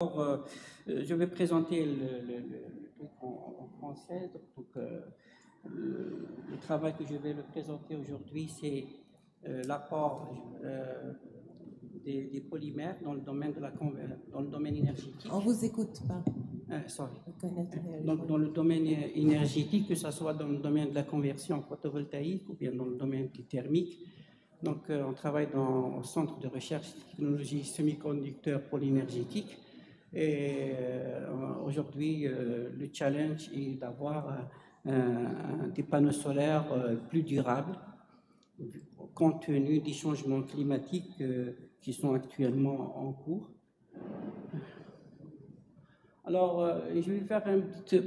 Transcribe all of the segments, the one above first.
Je vais présenter le truc en français. Donc, le travail que je vais le présenter aujourd'hui, c'est l'apport des polymères dans le domaine dans le domaine énergétique. On vous écoute pas. Donc, dans le domaine énergétique, que ce soit dans le domaine de la conversion photovoltaïque ou bien dans le domaine thermique. Donc, on travaille au Centre de recherche et technologie semi-conducteurs polyénergétiques. Et aujourd'hui, le challenge est d'avoir des panneaux solaires plus durables, compte tenu des changements climatiques qui sont actuellement en cours. Alors, je vais faire un petit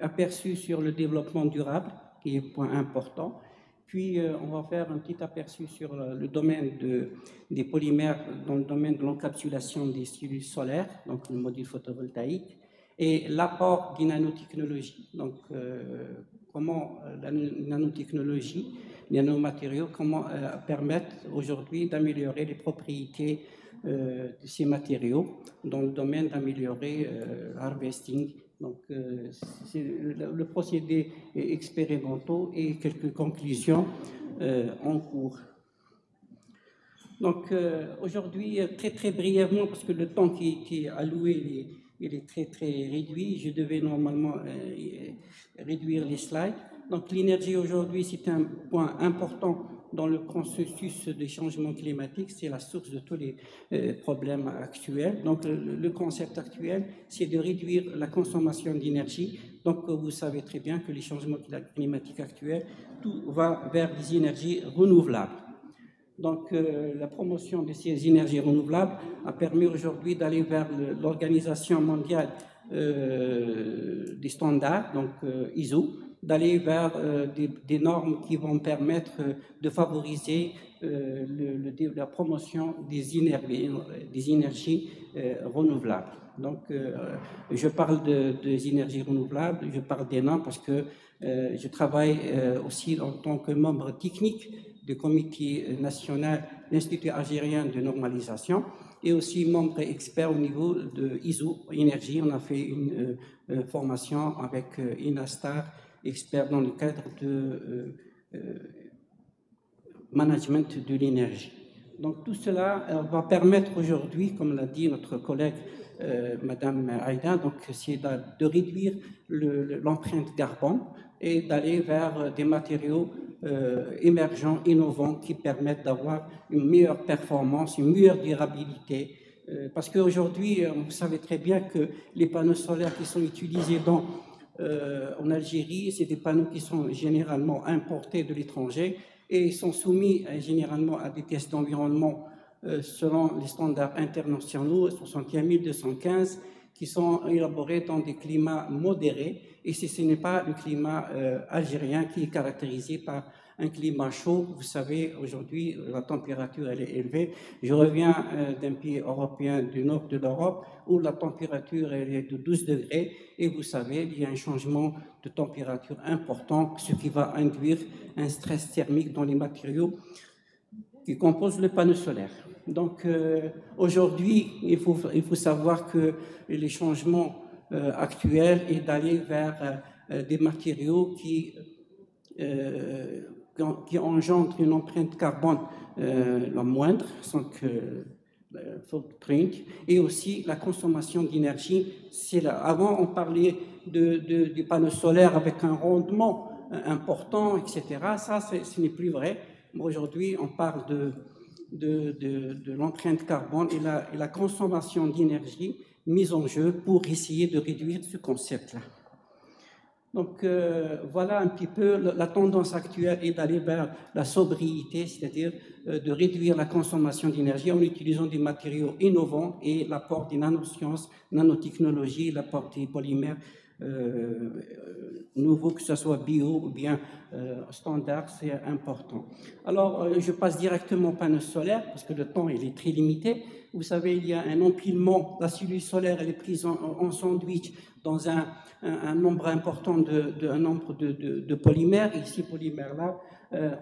aperçu sur le développement durable, qui est un point important. Puis, on va faire un petit aperçu sur le domaine des polymères dans le domaine de l'encapsulation des cellules solaires, donc le module photovoltaïque, et l'apport des nanotechnologies. Donc, comment la nanotechnologie, les nanomatériaux, comment permettent aujourd'hui d'améliorer les propriétés de ces matériaux dans le domaine d'améliorer harvesting. Donc, c'est le procédé expérimentaux et quelques conclusions en cours. Donc, aujourd'hui, très brièvement, parce que le temps qui est alloué, il est très réduit, je devais normalement réduire les slides. Donc, l'énergie aujourd'hui, c'est un point important dans le processus des changements climatiques, c'est la source de tous les problèmes actuels. Donc, le concept actuel, c'est de réduire la consommation d'énergie. Donc, vous savez très bien que les changements climatiques actuels, tout va vers des énergies renouvelables. Donc, la promotion de ces énergies renouvelables a permis aujourd'hui d'aller vers l'Organisation mondiale des standards, donc ISO, d'aller vers des normes qui vont permettre de favoriser la promotion des énergies renouvelables. Donc, je parle des énergies renouvelables, je parle des normes parce que je travaille aussi en tant que membre technique du comité national, l'Institut algérien de normalisation, et aussi membre expert au niveau de ISO Énergie. On a fait une formation avec Inastar, expert dans le cadre de management de l'énergie. Donc tout cela va permettre aujourd'hui, comme l'a dit notre collègue Madame Aïda, donc c'est de réduire l'empreinte carbone et d'aller vers des matériaux émergents, innovants, qui permettent d'avoir une meilleure performance, une meilleure durabilité. Parce qu'aujourd'hui, vous savez très bien que les panneaux solaires qui sont utilisés en Algérie, c'est des panneaux qui sont généralement importés de l'étranger et sont soumis généralement à des tests d'environnement selon les standards internationaux 61215 qui sont élaborés dans des climats modérés. Et ce n'est pas le climat algérien qui est caractérisé par un climat chaud. Vous savez, aujourd'hui, la température elle est élevée. Je reviens d'un pays européen du nord de l'Europe où la température elle est de 12 degrés. Et vous savez, il y a un changement de température important, ce qui va induire un stress thermique dans les matériaux qui composent le panneau solaire. Donc aujourd'hui, il faut savoir que les changements actuels est d'aller vers des matériaux qui engendrent une empreinte carbone la moindre, sans que footprint, et aussi la consommation d'énergie. Avant, on parlait du panneau solaire avec un rendement important, etc. Ça, ce n'est plus vrai. Aujourd'hui, on parle de l'empreinte carbone et la consommation d'énergie mise en jeu pour essayer de réduire ce concept-là. Donc, voilà un petit peu la tendance actuelle est d'aller vers la sobriété, c'est-à-dire de réduire la consommation d'énergie en utilisant des matériaux innovants et l'apport des nanosciences, nanotechnologies, l'apport des polymères nouveaux, que ce soit bio ou bien standard, c'est important. Alors, je passe directement au panneau solaire, parce que le temps il est très limité. Vous savez, il y a un empilement, la cellule solaire elle est prise en sandwich dans un nombre important de polymères, et ces polymères-là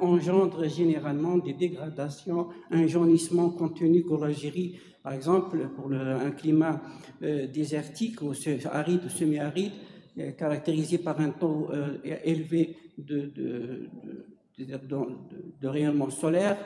engendrent généralement des dégradations, un jaunissement compte tenu que l'Algérie, par exemple, pour un climat désertique ou aride ou semi-aride, caractérisé par un taux élevé de rayonnement solaire,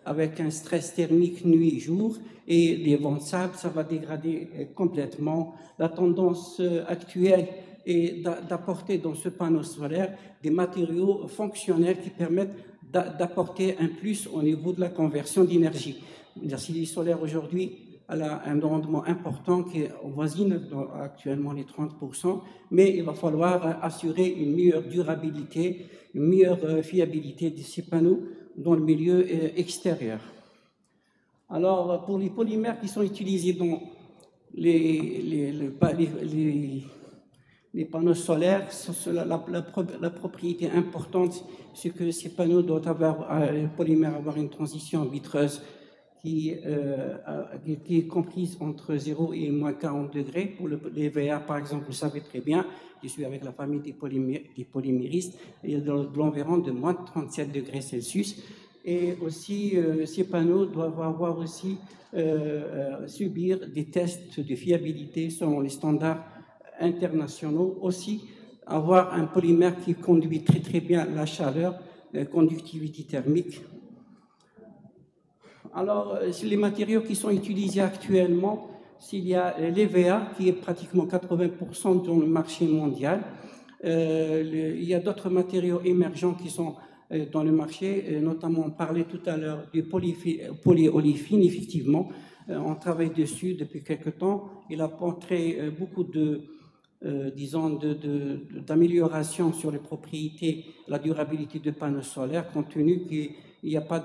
avec un stress thermique nuit-jour et les vents de sable, ça va dégrader complètement. La tendance actuelle est d'apporter dans ce panneau solaire des matériaux fonctionnels qui permettent d'apporter un plus au niveau de la conversion d'énergie. L'énergie solaire aujourd'hui, elle a un rendement important qui voisine actuellement les 30%, mais il va falloir assurer une meilleure durabilité, une meilleure fiabilité de ces panneaux dans le milieu extérieur. Alors, pour les polymères qui sont utilisés dans les panneaux solaires, la propriété importante, c'est que ces panneaux doivent avoir, les polymères avoir une transition vitreuse qui est comprise entre 0 et moins 40 degrés. Pour les VA, par exemple, vous savez très bien, je suis avec la famille des polyméristes, il y a de l'environ de moins de 37 degrés Celsius. Et aussi, ces panneaux doivent avoir aussi subir des tests de fiabilité selon les standards internationaux. Aussi, avoir un polymère qui conduit très très bien la chaleur, conductivité thermique. Alors, les matériaux qui sont utilisés actuellement, s'il y a l'EVA qui est pratiquement 80% dans le marché mondial, il y a d'autres matériaux émergents qui sont dans le marché, notamment on parlait tout à l'heure du polyolefine, effectivement, on travaille dessus depuis quelque temps, il a montré beaucoup d'amélioration sur les propriétés, la durabilité de panneaux solaires, compte tenu qu'il n'y a pas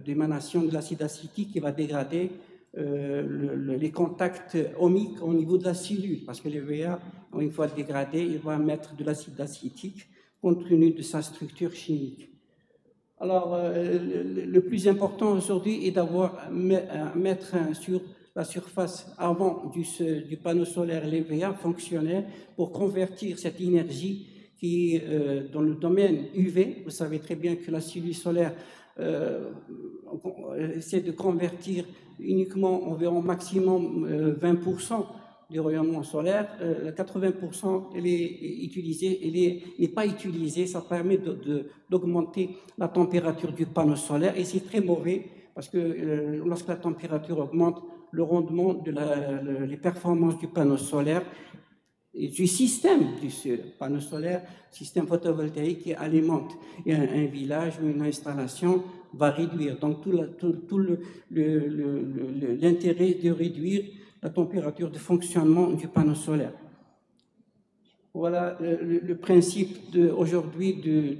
d'émanation de l'acide acétique qui va dégrader les contacts ohmiques au niveau de la cellule, parce que le VA, une fois dégradé, il va émettre de l'acide acétique compte tenu de sa structure chimique. Alors, le plus important aujourd'hui est d'avoir mettre sur la surface avant du panneau solaire l'EVA fonctionnel pour convertir cette énergie qui est dans le domaine UV. Vous savez très bien que la cellule solaire essaie de convertir uniquement environ maximum 20% du rayonnement solaire, 80% elle est utilisée, elle n'est pas utilisée, ça permet d'augmenter la température du panneau solaire et c'est très mauvais parce que lorsque la température augmente, le rendement les performances du panneau solaire et du système du panneau solaire, système photovoltaïque qui alimente un village ou une installation va réduire. Donc tout l'intérêt de réduire la température de fonctionnement du panneau solaire. Voilà le principe aujourd'hui de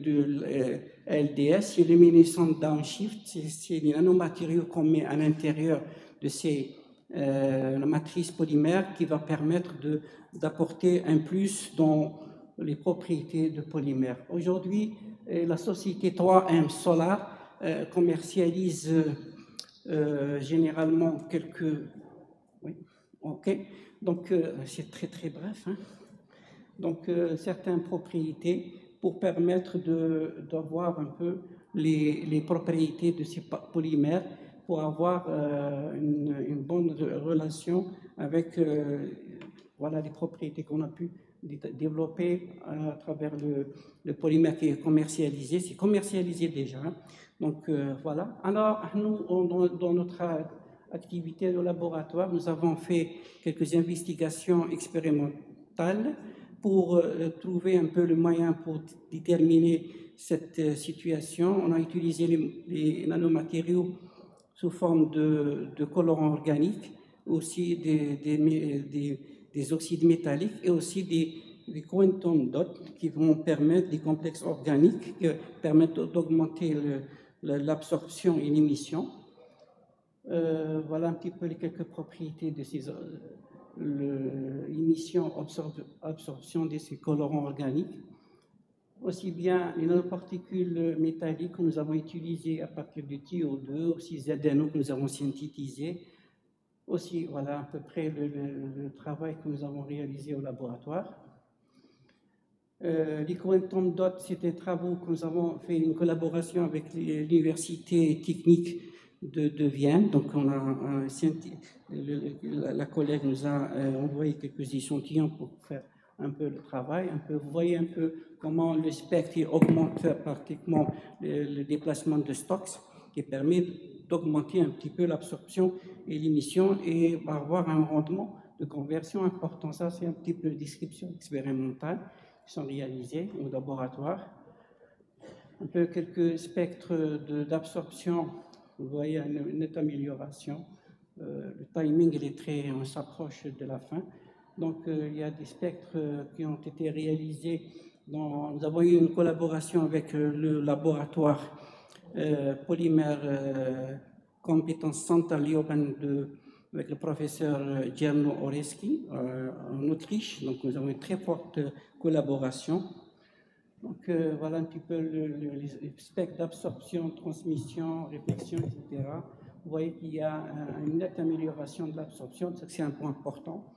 LDS, c'est luminescent downshift, c'est les nanomatériaux qu'on met à l'intérieur de la matrice polymère qui va permettre d'apporter un plus dans les propriétés de polymère. Aujourd'hui, la société 3M Solar commercialise généralement quelques... Oui, ok. Donc, c'est très très bref. Hein. Donc, certaines propriétés pour permettre d'avoir un peu les propriétés de ces polymères pour avoir une bonne relation avec voilà, les propriétés qu'on a pu développer à travers le polymère qui est commercialisé. C'est commercialisé déjà. Donc, voilà. Alors, nous, dans notre activité de laboratoire, nous avons fait quelques investigations expérimentales pour trouver un peu le moyen pour déterminer cette situation. On a utilisé les nanomatériaux sous forme de colorants organiques, aussi des oxydes métalliques et aussi des quantum dots qui vont permettre, des complexes organiques qui permettent d'augmenter l'absorption et l'émission. Voilà un petit peu les quelques propriétés de ces l'émission, absorption de ces colorants organiques. Aussi bien les nanoparticules métalliques que nous avons utilisées à partir du TiO2, aussi ZNO que nous avons synthétisé. Aussi, voilà à peu près le travail que nous avons réalisé au laboratoire. Les quantum dots, c'est des travaux que nous avons fait une collaboration avec l'université technique de Vienne. Donc, on a la collègue nous a envoyé quelques échantillons pour faire un peu le travail. Vous voyez un peu comment le spectre augmente pratiquement le déplacement de Stokes, qui permet d'augmenter un petit peu l'absorption et l'émission et avoir un rendement de conversion important. Ça, c'est un petit peu de description expérimentale qui sont réalisés au laboratoire. Un peu quelques spectres d'absorption. Vous voyez une nette amélioration. Le timing, on s'approche de la fin. Donc, il y a des spectres qui ont été réalisés. Nous avons eu une collaboration avec le laboratoire polymère compétence centrale Lioban avec le professeur Gierno Oreski en Autriche. Donc, nous avons une très forte collaboration. Donc, voilà un petit peu les spectres d'absorption, transmission, réflexion, etc. Vous voyez qu'il y a une nette amélioration de l'absorption, c'est un point important.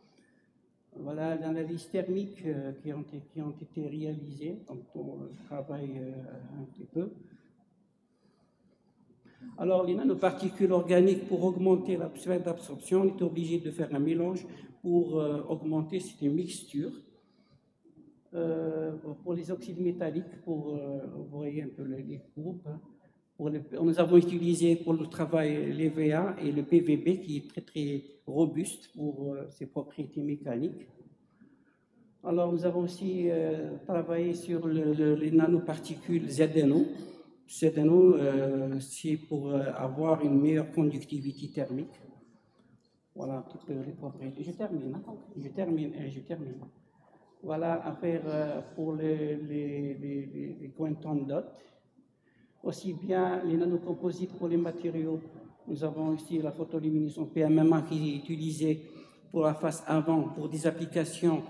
Voilà l'analyse thermique qui ont été réalisées, donc on travaille un petit peu. Alors, les nanoparticules organiques, pour augmenter la spectre d'absorption, on est obligé de faire un mélange pour augmenter, c'est une mixture. Pour les oxydes métalliques, vous voyez un peu les groupes. Nous avons utilisé pour le travail l'EVA et le PVB qui est très très robuste pour ses propriétés mécaniques. Alors nous avons aussi travaillé sur les nanoparticules ZNO. ZNO, c'est pour avoir une meilleure conductivité thermique. Voilà un petit peu les propriétés. Je termine. Voilà à faire pour les quantum dots. Aussi bien les nanocomposites pour les matériaux. Nous avons ici la photoluminescence PMMA qui est utilisée pour la face avant pour des applications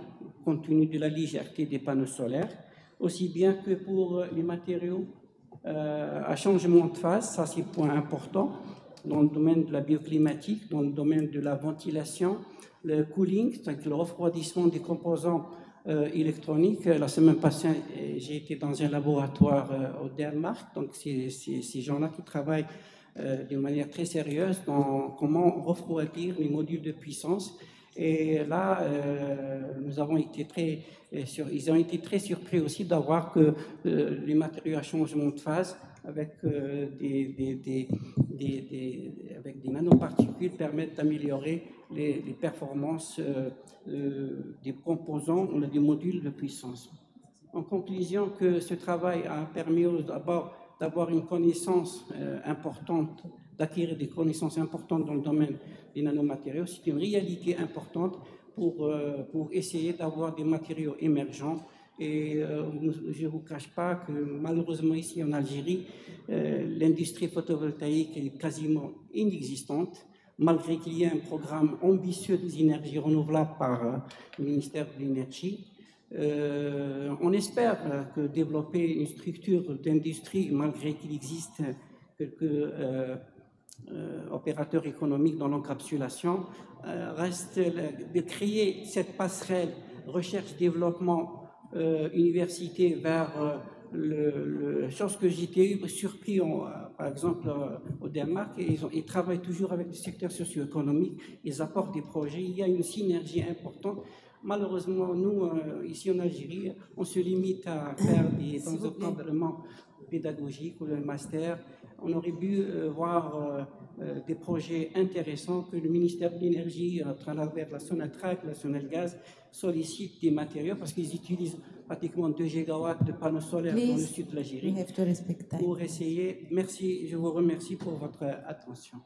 compte tenu de la légèreté des panneaux solaires. Aussi bien que pour les matériaux à changement de phase, ça c'est un point important dans le domaine de la bioclimatique, dans le domaine de la ventilation, le cooling, c'est-à-dire le refroidissement des composants électronique. La semaine passée, j'ai été dans un laboratoire au Danemark, donc c'est ces gens-là qui travaillent d'une manière très sérieuse dans comment refroidir les modules de puissance. Et là, ils ont été très surpris aussi d'avoir que les matériaux à changement de phase avec des nanoparticules permettent d'améliorer les performances des composants ou des modules de puissance. En conclusion, que ce travail a permis d'abord d'avoir une connaissance importante, d'acquérir des connaissances importantes dans le domaine des nanomatériaux. C'est une réalité importante pour essayer d'avoir des matériaux émergents. Et je ne vous cache pas que malheureusement ici en Algérie, l'industrie photovoltaïque est quasiment inexistante, malgré qu'il y ait un programme ambitieux des énergies renouvelables par le ministère de l'Énergie. On espère que développer une structure d'industrie, malgré qu'il existe quelques opérateurs économiques dans l'encapsulation, reste de créer cette passerelle recherche-développement université vers chose que j'étais surpris, par exemple, au Danemark, et ils travaillent toujours avec le secteur socio-économique, ils apportent des projets, il y a une synergie importante. Malheureusement, nous, ici en Algérie, on se limite à faire des encadrements pédagogiques ou le master. On aurait pu voir des projets intéressants que le ministère de l'Énergie, à travers la Sonatrach, la Sonalgaz, sollicite des matériaux parce qu'ils utilisent pratiquement 2 gigawatts de panneaux solaires dans le sud de l'Algérie. Pour essayer, merci, je vous remercie pour votre attention.